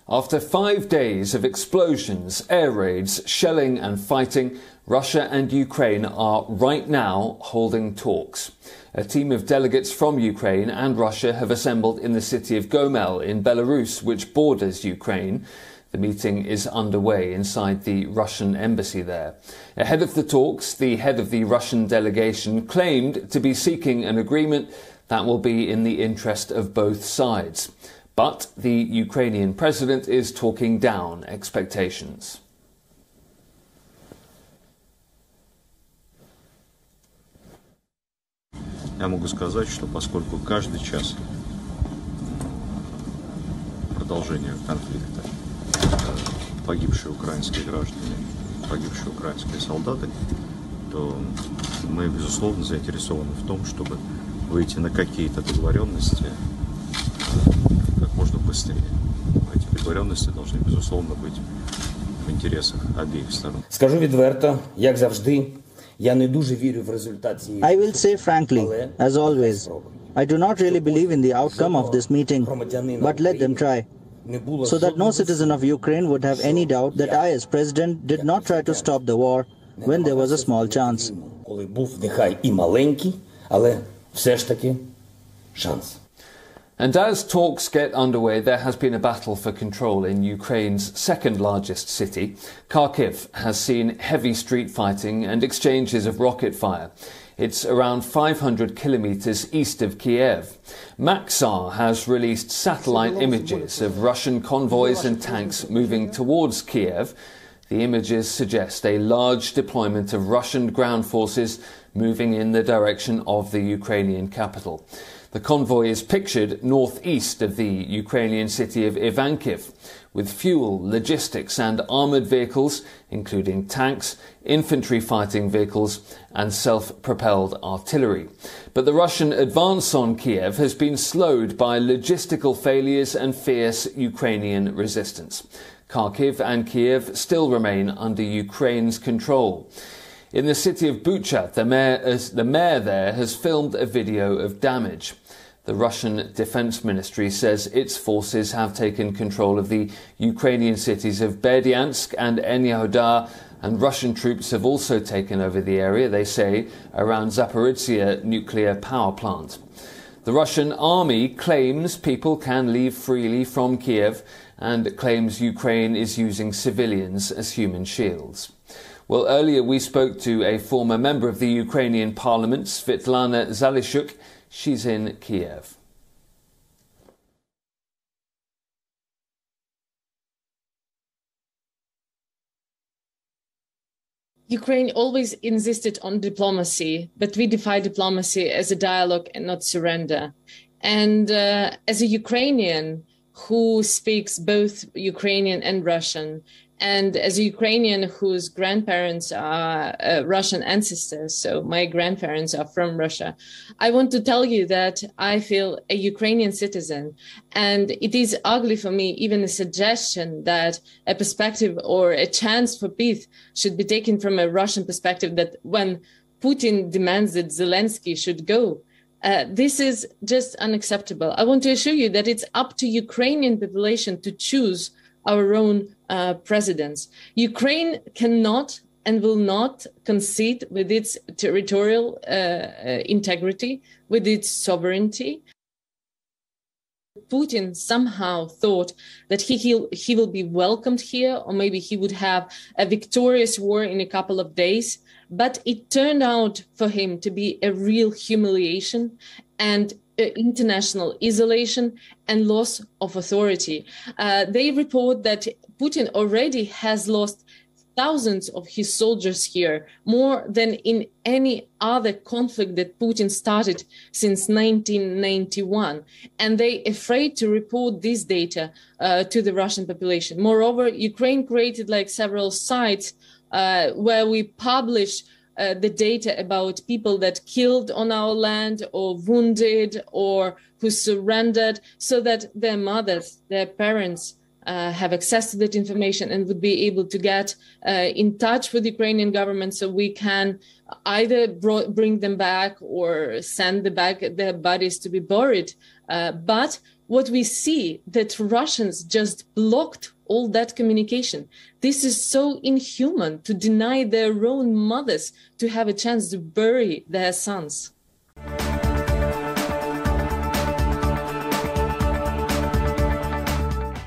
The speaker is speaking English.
After 5 days of explosions, air raids, shelling and fighting, Russia and Ukraine are right now holding talks. A team of delegates from Ukraine and Russia have assembled in the city of Gomel in Belarus, which borders Ukraine. The meeting is underway inside the Russian embassy there. Ahead of the talks, the head of the Russian delegation claimed to be seeking an agreement that will be in the interest of both sides. But the Ukrainian president is talking down expectations. Я могу сказать, что поскольку каждый час продолжения конфликта погибшие украинские граждане, погибшие украинские солдаты, то мы, безусловно, заинтересованы в том, чтобы выйти на какие-то договоренности как можно быстрее. Эти договоренности должны, безусловно, быть в интересах обеих сторон. Скажу відверто, як завжди, я не дуже вірю в результат цієї. I will say frankly, as always, I do not really believe in the outcome of this meeting, but let them try. So that no citizen of Ukraine would have any doubt that I, as president, did not try to stop the war when there was a small chance. Коли був нехай і маленький, але все ж таки шанс. And as talks get underway, there has been a battle for control in Ukraine's second largest city. Kyiv has seen heavy street fighting and exchanges of rocket fire. It's around 500 kilometers east of Kiev. Maxar has released satellite images of Russian convoys and tanks moving towards Kiev. The images suggest a large deployment of Russian ground forces moving in the direction of the Ukrainian capital. The convoy is pictured northeast of the Ukrainian city of Ivankiv, with fuel, logistics and armoured vehicles, including tanks, infantry fighting vehicles and self-propelled artillery. But the Russian advance on Kiev has been slowed by logistical failures and fierce Ukrainian resistance. Kharkiv and Kiev still remain under Ukraine's control. In the city of Bucha, the mayor there has filmed a video of damage. The Russian Defense Ministry says its forces have taken control of the Ukrainian cities of Berdyansk and Enerhodar, and Russian troops have also taken over the area, they say, around Zaporizhzhia nuclear power plant. The Russian army claims people can leave freely from Kiev and claims Ukraine is using civilians as human shields. Well, earlier we spoke to a former member of the Ukrainian parliament, Svetlana Zalishuk. She's in Kiev. Ukraine always insisted on diplomacy, but we define diplomacy as a dialogue and not surrender. And as a Ukrainian who speaks both Ukrainian and Russian, and as a Ukrainian whose grandparents are Russian ancestors, so my grandparents are from Russia, I want to tell you that I feel a Ukrainian citizen. And it is ugly for me, even a suggestion that a perspective or a chance for peace should be taken from a Russian perspective, that when Putin demands that Zelensky should go, this is just unacceptable. I want to assure you that it's up to Ukrainian population to choose our own presidents. Ukraine cannot and will not concede with its territorial integrity, with its sovereignty. Putin somehow thought that he will be welcomed here, or maybe he would have a victorious war in a couple of days. But it turned out for him to be a real humiliation and international isolation and loss of authority. They report that Putin already has lost thousands of his soldiers here, more than in any other conflict that Putin started since 1991. And they're afraid to report this data to the Russian population. Moreover, Ukraine created several sites where we publish the data about people that killed on our land or wounded or who surrendered, so that their mothers, their parents have access to that information and would be able to get in touch with the Ukrainian government, so we can either bring them back or send their bodies to be buried. But what we see that Russians just blocked all that communication. This is so inhuman to deny their own mothers to have a chance to bury their sons.